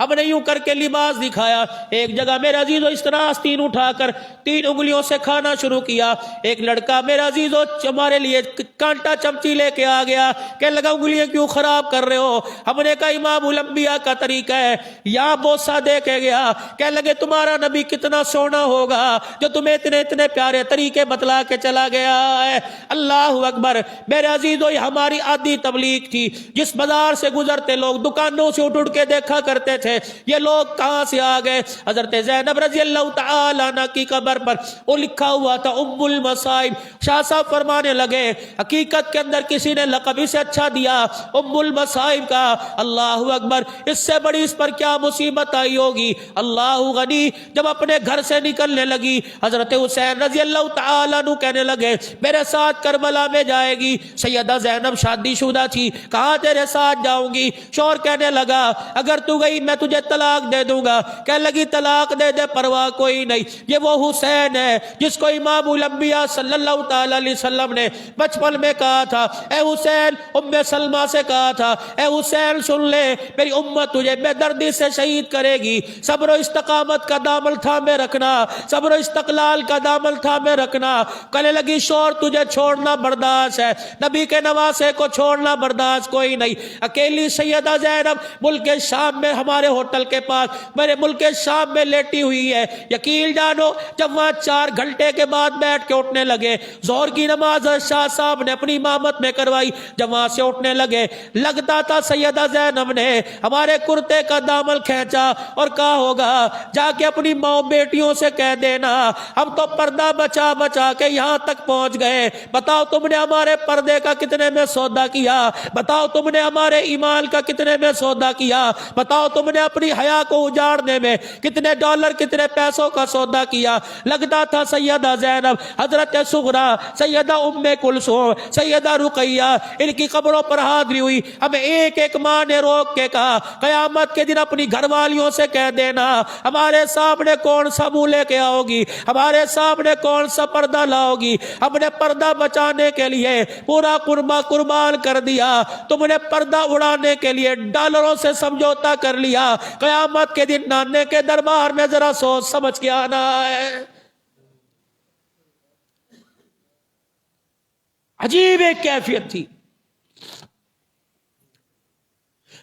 ہم نے یوں کر کے لباس دکھایا. ایک جگہ میرے عزیزو اس طرح آستین اٹھا کر 3 انگلیوں سے کھانا شروع کیا. ایک لڑکا میرے عزیزو ہمارے لیے کانٹا چمچی لے کے آ گیا. کہنے لگا انگلیاں کیوں خراب کر رہے ہو؟ ہم نے کہا امام الانبیاء کا طریقہ ہے. یہاں بوسہ دے کے گیا. کہنے لگے تمہارا نبی کتنا سونا ہوگا جو تمہیں اتنے پیارے طریقے بتلا کے چلا گیا ہے. اللہ اکبر. میرے عزیزو یہ ہماری عادی تبلیغ تھی. جس بازار سے گزرتے لوگ دکانوں سے اٹھ کے دیکھا کرتے تھے یہ لوگ کہاں سے آ گئے. حضرت زینب رضی اللہ تعالی عنہ کی قبر پر وہ لکھا ہوا تھا ام المصائب. شاہ صاحب فرمانے لگے حقیقت کے اندر کسی نے لقب اسے اچھا دیا ام المصائب کا. اللہ اکبر. اس سے بڑی اس پر کیا مصیبت آئی ہوگی. اللہ غنی. جب اپنے گھر سے نکلنے لگی حضرت حسین رضی اللہ تعالی عنہ کہنے لگے میرے ساتھ کربلا میں جائے گی. سیدہ زینب شادی شدہ تھی. کہاں تیرے ساتھ جاؤں گی؟ شوہر کہنے لگا اگر تو گئی میں تجھے طلاق دے دوں گا. کہنے لگی طلاق دے دے پرواہ کوئی نہیں. یہ وہ حسین ہے جس کو امام الانبیاء صلی اللہ تعالی علیہ وسلم نے بچپن میں کہا تھا اے حسین ام سلمہ سے کہا تھا اے حسین سن لے میری امت تجھے بے دردی سے شہید کرے گی. صبر و استقامت کا دامن تھامے رکھنا. صبر و استقلال کا دامن تھامے رکھنا. کہنے لگی شوہر تجھے چھوڑنا برداشت ہے نبی کے نواسے کو چھوڑنا برداشت کوئی نہیں. اکیلی سیدہ زینب ملک شام میں ہمارے ہوٹل کے پاس میرے ملک شام میں لیٹی ہوئی ہے. یقین جانو جب وہاں 4 گھنٹے کے بعد بیٹھ کے اٹھنے لگے ظہر کی نماز شاہ صاحب نے اپنی امامت میں کروائی. جب وہاں سے اٹھنے لگے لگتا تھا سیدہ زینب نے ہمارے کرتے کا دامن کھینچا اور کہا ہوگا جا کے اپنی ماں بیٹیوں سے کہہ دینا ہم تو پردہ بچا بچا کے یہاں تک پہنچ گئے. بتاؤ تم نے ہمارے پردے کا کتنے میں سودا کیا. بتاؤ تم نے ہمارے ایمان کا کتنے میں سودا کیا. بتاؤ تم نے اپنی حیا کو اجاڑنے میں کتنے ڈالر کتنے پیسوں کا سودا کیا. لگتا تھا سیدہ زینب حضرت صغرا سیدہ ام کلثوم سیدہ رقیہ ان کی قبروں پر حاضری ہوئی. ہمیں ایک ایک ماں نے روک کے کہا قیامت کے دن اپنی گھر والیوں سے کہہ دینا ہمارے سامنے کون سا منہ لے کے آؤ گی. ہمارے سامنے کون سا پردہ لاؤ گی. ہم نے پردہ بچانے کے لیے پورا قربان کر دیا. تم نے پردہ اڑانے کے لیے ڈالروں سے سمجھوتا کر لیا. قیامت کے دن نانے کے دربار میں ذرا سوچ سمجھ کے آنا ہے. عجیب ایک کیفیت تھی.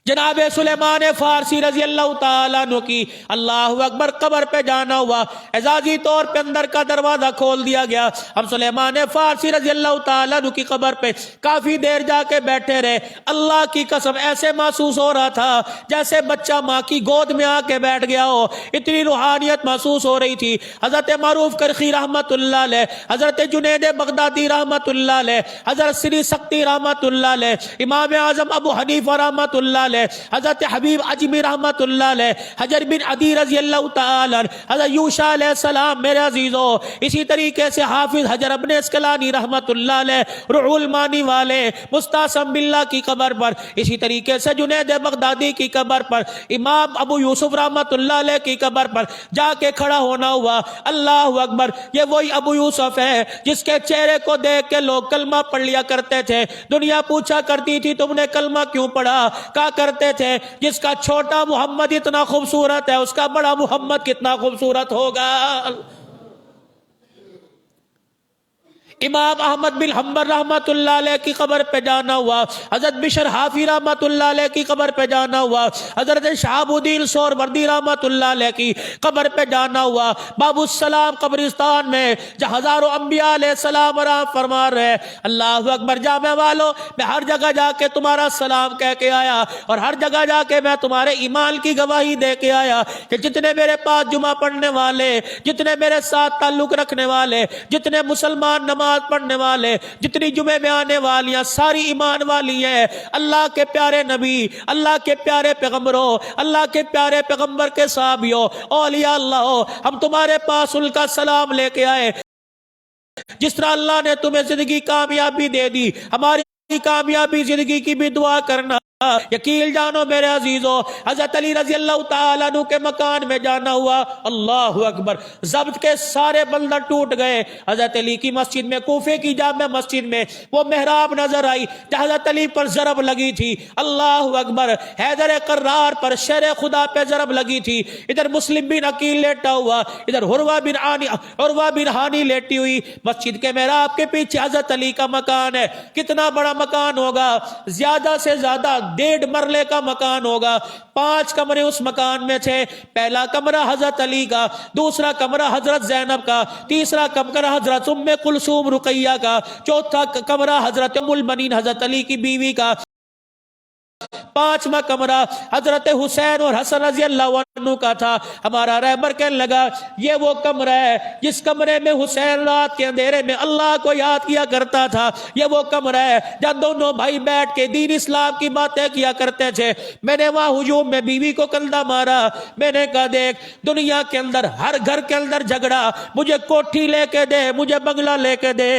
جناب سلیمان فارسی رضی اللہ تعالیٰ عنہ کی اللہ اکبر قبر پہ جانا ہوا. اعزازی طور پہ اندر کا دروازہ کھول دیا گیا. ہم سلیمان فارسی رضی اللہ تعالیٰ عنہ کی قبر پہ کافی دیر جا کے بیٹھے رہے. اللہ کی قسم ایسے محسوس ہو رہا تھا جیسے بچہ ماں کی گود میں آ کے بیٹھ گیا ہو. اتنی روحانیت محسوس ہو رہی تھی. حضرت معروف کرخی رحمت اللہ علیہ, حضرت جنید بغدادی رحمت اللہ علیہ, حضرت سری سختی رحمت اللہ علیہ, امام اعظم ابو حنیفہ رحمت اللہ علیہ, حضرت حبیب عجمی رحمت اللہ علیہ, حجر بن عدی رضی اللہ تعالی, حضرت یوشع علیہ السلام. میرے عزیزو اسی طریقے سے حافظ حجر ابن اسقلانی رحمت اللہ علیہ روح المانی والے مستعصم باللہ کی قبر پر, اسی طریقے سے جنید بغدادی کی قبر پر, امام ابو یوسف رحمت اللہ علیہ کی قبر پر جا کے کھڑا ہونا ہوا. اللہ اکبر. یہ وہی ابو یوسف ہے جس کے چہرے کو دیکھ کے لوگ کلمہ پڑھ لیا کرتے تھے. دنیا پوچھا کرتی تھی تم نے کلمہ کیوں پڑھا؟ کہا کرتے تھے جس کا چھوٹا محمد اتنا خوبصورت ہے اس کا بڑا محمد کتنا خوبصورت ہوگا. امام احمد بن حنبل رحمت اللہ علیہ کی قبر پہ جانا ہوا. حضرت بشر حافی رحمت اللہ علیہ کی قبر پہ جانا ہوا. حضرت شہاب الدین سہروردی رحمت اللہ علیہ کی قبر پہ جانا ہوا. باب السلام قبرستان میں جہاں ہزاروں انبیاء علیہ السلام آرام فرما رہے. اللہ اکبر. جامع والو میں ہر جگہ جا کے تمہارا سلام کہہ کے آیا اور ہر جگہ جا کے میں تمہارے ایمان کی گواہی دے کے آیا کہ جتنے میرے پاس جمعہ پڑھنے والے, جتنے میرے ساتھ تعلق رکھنے والے, جتنے مسلمان نماز پڑھنے والے, جتنی جمعے میں آنے والیاں ساری ایمان والی ہیں. اللہ کے پیارے نبی, اللہ کے پیارے پیغمبروں, اللہ کے پیارے پیغمبر کے صحابیوں, اولیاء اللہ, ہم تمہارے پاس ان کا سلام لے کے آئے. جس طرح اللہ نے تمہیں زندگی کامیابی دے دی, ہماری کامیابی زندگی کی بھی دعا کرنا. یقین جانو میرے عزیزو، حضرت علی رضی اللہ تعالیٰ عنہ کے مکان میں جانا ہوا، اللہ اکبر، ضبط کے سارے بندر ٹوٹ گئے۔ حضرت علی کی مسجد میں، کوفے کی جامع مسجد میں وہ محراب نظر آئی جہاں حضرت علی پر ضرب لگی تھی، اللہ اکبر، حیدر قرار پر شیر خدا پہ ضرب لگی تھی، ادھر مسلم بن عقیل لیٹا ہوا، ادھر عروہ بن ہانی لیٹی ہوئی، مسجد کے محراب کے پیچھے حضرت علی کا مکان ہے۔ کتنا بڑا مکان ہوگا؟ زیادہ سے زیادہ 1.5 مرلے کا مکان ہوگا۔ 5 کمرے اس مکان میں تھے، پہلا کمرہ حضرت علی کا، دوسرا کمرہ حضرت زینب کا، تیسرا کمرہ حضرت ام کلثوم رقیہ کا، چوتھا کمرہ حضرت ام المؤمنین حضرت علی کی بیوی کا، 5واں کمرہ حضرت حسین اور حسن رضی اللہ عنہ کا تھا۔ ہمارا رہبر کہنے لگا یہ وہ کمرہ ہے جس کمرے میں حسین رات کے اندھیرے میں اللہ کو یاد کیا کرتا تھا، یہ وہ کمرہ ہے جہاں دونوں بھائی بیٹھ کے دین اسلام کی باتیں کیا کرتے تھے۔ میں نے وہاں ہجوم میں بیوی کو کندھا مارا، میں نے کہا دیکھ دنیا کے اندر ہر گھر کے اندر جھگڑا، مجھے کوٹھی لے کے دے، مجھے بنگلہ لے کے دے،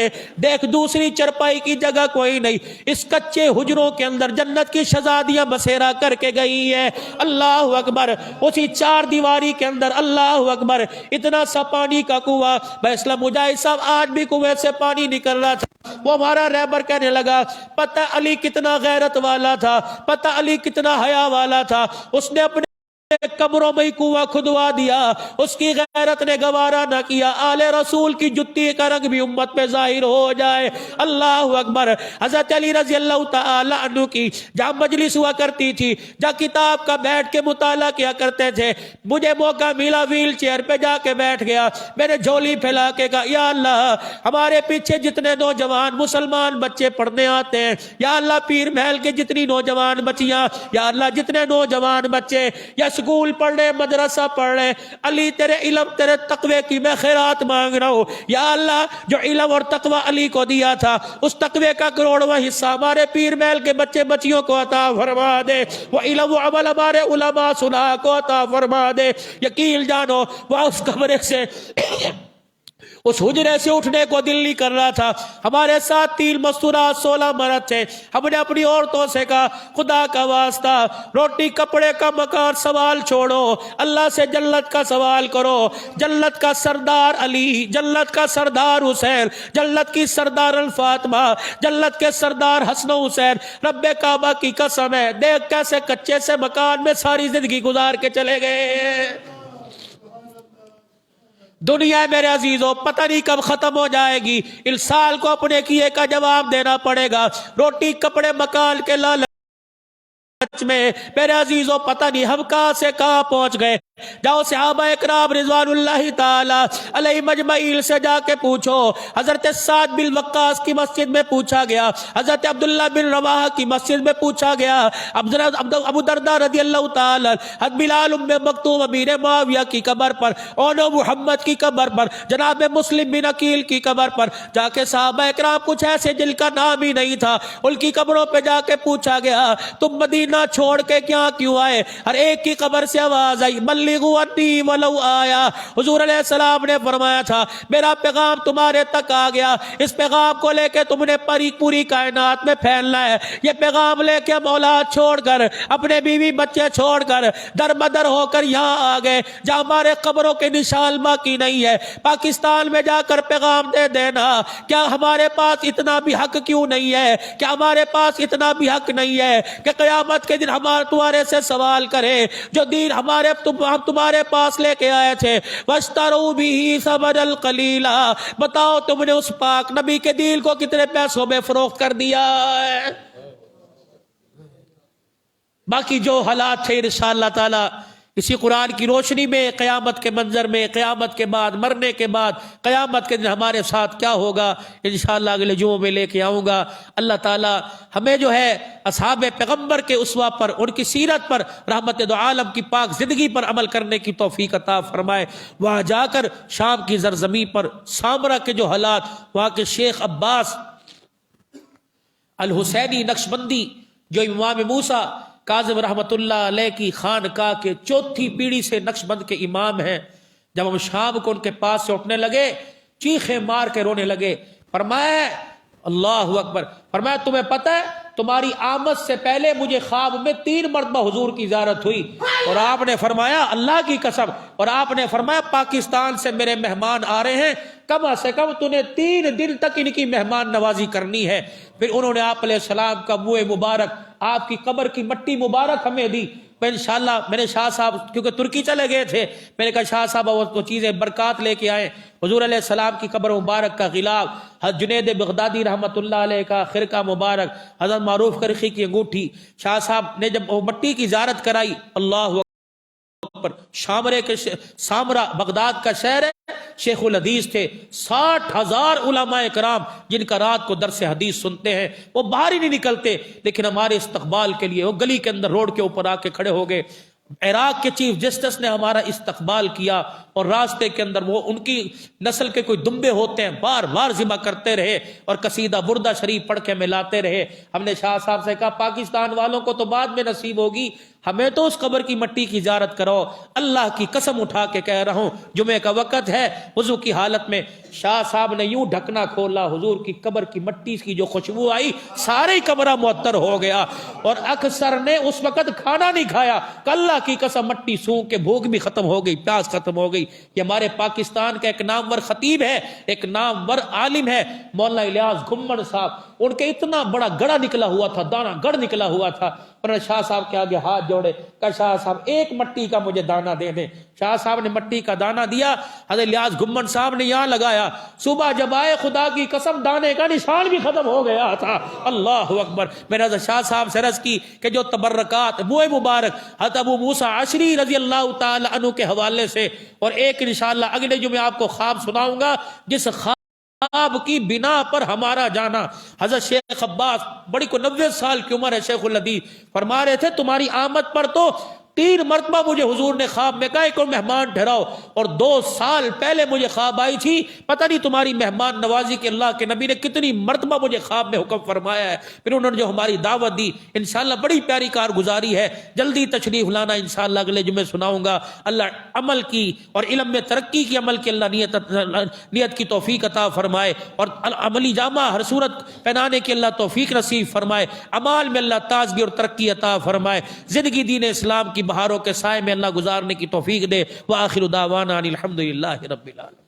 دیکھ دوسری چرپائی کی جگہ کوئی نہیں، اس کچے حجروں کے اندر جنت کی شہزادیاں بسیرا کر کے گئی ہے۔ اللہ اکبر، اسی 4 دیواری کے اندر، اللہ اکبر، اتنا سا پانی کا کنواں، اسلام مجاہد صاحب آج بھی کنویں سے پانی نکل رہا تھا۔ وہ ہمارا رہبر کہنے لگا پتہ علی کتنا غیرت والا تھا، پتہ علی کتنا حیا والا تھا، اس نے اپنے قبروں میں کنواں کھدوا دیا، اس کی غیرت نے گوارا نہ کیا آل رسول کی جتی کا رنگ بھی امت پہ ظاہر ہو جائے۔ اللہ اکبر، حضرت علی رضی اللہ تعالی عنہ کی جہاں مجلس ہوا کرتی تھی، جہاں کتاب کا بیٹھ کے مطالعہ کیا کرتے تھے، مجھے موقع ملا ویل چیئر پہ جا کے بیٹھ گیا، میں نے جھولی پھیلا کے کہا یا اللہ ہمارے پیچھے جتنے نوجوان مسلمان بچے پڑھنے آتے ہیں، یا اللہ پیر محل کے جتنی نوجوان بچیاں، یا اللہ جتنے نوجوان بچے یا سکول پڑھ رہے، مدرسہ پڑھ رہے، علی تیرے علم تیرے تقوی کی میں خیرات مانگ رہا ہوں، یا اللہ جو علم اور تقوی علی کو دیا تھا اس تقوی کا 1/3واں حصہ ہمارے پیر محل کے بچے بچیوں کو عطا فرما دے، وہ علم و عمل ہمارے علماء صلاح کو عطا فرما دے۔ یقین جانو وہ اس کمرے سے اس حجرے سے اٹھنے کو دل نہیں کر رہا تھا۔ ہمارے ساتھ 3 مستورات 16 مرد تھے، ہم نے اپنی عورتوں سے کہا خدا کا واسطہ روٹی کپڑے کا مکان سوال چھوڑو، اللہ سے جنت کا سوال کرو، جنت کا سردار علی، جنت کا سردار حسین، جنت کی سردار الفاطمہ، جنت کے سردار حسن و حسین، رب کعبہ کی قسم ہے دیکھ کیسے کچے سے مکان میں ساری زندگی گزار کے چلے گئے۔ دنیا میرے عزیزوں پتہ نہیں کب ختم ہو جائے گی، اس سال کو اپنے کیے کا جواب دینا پڑے گا۔ روٹی کپڑے مکان کے لالچ میں میرے عزیزوں پتہ نہیں ہم کہاں سے کہاں پہنچ گئے۔ جاؤ صحابہ اکرام رضوان اللہ تعالی علیہ مجمعین سے جا کے پوچھو، حضرت سعد بن وقاص کی مسجد میں پوچھا گیا، حضرت عبداللہ بن رواحہ کی مسجد میں پوچھا گیا، ابو درداء رضی اللہ تعالی، حضرت بلال ام مکتوم امیر معاویہ کی قبر پر، اونو محمد کی قبر پر، جناب مسلم بن عقیل کی قبر پر جا کے صحابہ اکرام کچھ ایسے جن کا نام ہی نہیں تھا ان کی قبروں پہ جا کے پوچھا گیا تم مدینہ چھوڑ کے کیوں آئے؟ ہر ایک کی قبر سے آواز آئی بلغوا انی ولو آیا۔ حضور علیہ السلام نے فرمایا تھا میرا پیغام تمہارے تک آ گیا، اس پیغام کو لے کے تم نے پوری کائنات میں پھیلنا ہے۔ یہ پیغام لے کے ہم اولاد چھوڑ کر، اپنے بیوی بچے چھوڑ کر، در بدر ہو کر یہاں آ گئے جہاں ہمارے قبروں کے نشان باقی نہیں ہے۔ پاکستان میں جا کر پیغام دے دینا، کیا ہمارے پاس اتنا بھی حق کیوں نہیں ہے؟ کیا ہمارے پاس اتنا بھی حق نہیں ہے کہ قیامت کے دن ہمارے تمہارے سے سوال کرے جو دین ہم تمہارے پاس لے کے آئے تھے، وَاشْتَرُوا بِهِ ثَمَنًا قَلِيلًا، بتاؤ تم نے اس پاک نبی کے دین کو کتنے پیسوں میں فروخت کر دیا ہے؟ باقی جو حالات تھے انشاءاللہ تعالی اسی قرآن کی روشنی میں قیامت کے منظر میں، قیامت کے بعد، مرنے کے بعد، قیامت کے دن ہمارے ساتھ کیا ہوگا انشاءاللہ اگلے جمعوں میں لے کے آؤں گا۔ اللہ تعالی ہمیں جو ہے اصحاب پیغمبر کے اسوہ پر، ان کی سیرت پر، رحمت دو عالم کی پاک زندگی پر عمل کرنے کی توفیق عطا فرمائے۔ وہاں جا کر شام کی زرزمین پر سامرا کے جو حالات، وہاں کے شیخ عباس الحسینی نقشبندی جو امام موسیٰ کاظم رحمت اللہ علیہ کی خانقاہ کے 4تھی پیڑھی سے نقشبند کے امام ہیں، جب ہم شام کو ان کے پاس سے اٹھنے لگے چیخیں مار کے رونے لگے، فرمایا اللہ اکبر، فرمایا تمہیں پتہ ہے تمہاری آمد سے پہلے مجھے خواب میں 3 مرتبہ حضور کی زیارت ہوئی، اور آپ نے فرمایا اللہ کی قسم، اور آپ نے فرمایا پاکستان سے میرے مہمان آ رہے ہیں، کم از کم تو نے 3 دن تک ان کی مہمان نوازی کرنی ہے۔ پھر انہوں نے آپ علیہ السلام کا منہ مبارک، آپ کی قبر کی مٹی مبارک ہمیں دی۔ میں انشاءاللہ میرے شاہ صاحب کیونکہ ترکی چلے گئے تھے، میں نے کہا شاہ صاحب وہ چیزیں برکات لے کے آئے۔ حضور علیہ السلام کی قبر مبارک کا غلاف، حضرت جنید بغدادی رحمۃ اللہ علیہ کا خرقہ مبارک، حضرت معروف قرخی کی انگوٹھی، شاہ صاحب نے جب وہ مٹی کی زیارت کرائی، اللہ پر شامرے کے سامرا بغداد کا شہر ہے، شیخ الحدیث تھے، 60,000 علماء کرام جن کا رات کو درس حدیث سنتے ہیں، وہ باہر ہی نہیں نکلتے، لیکن ہمارے استقبال کے لیے وہ گلی کے اندر روڈ کے اوپر آ کے کھڑے ہو گئے۔ عراق کے چیف جسٹس نے ہمارا استقبال کیا، اور راستے کے اندر وہ ان کی نسل کے کوئی دمبے ہوتے ہیں بار بار ذبح کرتے رہے، اور قصیدہ بردہ شریف پڑھ کے ملاتے رہے۔ ہم نے شاہ صاحب سے کہا پاکستان والوں کو تو بعد میں نصیب ہوگی، ہمیں تو اس قبر کی مٹی کی زیارت کرو۔ اللہ کی قسم اٹھا کے کہہ رہا ہوں، جمعے کا وقت ہے، وضو کی حالت میں شاہ صاحب نے یوں ڈھکنا کھولا، حضور کی قبر کی مٹی کی جو خوشبو آئی، سارے کمرہ معطر ہو گیا، اور اکثر نے اس وقت کھانا نہیں کھایا کہ اللہ کی قسم مٹی سونگ کے بھوک بھی ختم ہو گئی، پیاس ختم ہو گئی۔ یہ ہمارے پاکستان کا ایک نامور خطیب ہے، ایک نامور عالم ہے، مولانا الیاس گھمن صاحب، ان کے اتنا بڑا گڑھا نکلا ہوا تھا، دانہ گڑھ نکلا ہوا تھا، انہوں نے شاہ صاحب کے آگے ہاتھ جوڑے، کہا شاہ صاحب ایک مٹی کا مجھے دانہ دے دیں۔ شاہ صاحب نے مٹی کا دانہ دیا، حضرت الیاس گھمن صاحب نے یہاں لگایا، صبح جب آئے خدا کی قسم دانے کا نشان بھی ختم ہو گیا تھا۔ اللہ اکبر۔ میں نے حضرت شاہ صاحب سے عرض کی کہ جو تبرکات منہ مبارک حضرت ابو موسیٰ عشری رضی اللہ تعالی عنہ کے حوالے سے، اور ایک انشاءاللہ اگلے جمعے آپ کو خواب سناؤں گا جس خواب کی بنا پر ہمارا جانا۔ حضرت شیخ عباس بڑی کو 90 سال کی عمر ہے، شیخ الحدیث فرما رہے تھے تمہاری آمد پر تو 3 مرتبہ مجھے حضور نے خواب میں کہا ایک اور مہمان ٹھہراؤ، اور 2 سال پہلے مجھے خواب آئی تھی، پتہ نہیں تمہاری مہمان نوازی کے اللہ کے نبی نے کتنی مرتبہ مجھے خواب میں حکم فرمایا ہے۔ پھر انہوں نے جو ہماری دعوت دی، انشاءاللہ بڑی پیاری کارگزاری ہے، جلدی تشریف لانا، انشاءاللہ اگلے جمعے سناؤں گا۔ اللہ عمل کی اور علم میں ترقی کی، عمل کی اللہ نیت کی توفیق عطا فرمائے، اور عملی جامہ ہر صورت پہنانے کی اللہ توفیق نصیب فرمائے، اعمال میں اللہ تازگی اور ترقی عطا فرمائے، زندگی دین اسلام کی بہاروں کے سائے میں اللہ گزارنے کی توفیق دے۔ وآخر دعوانا الحمدللہ رب العالمین۔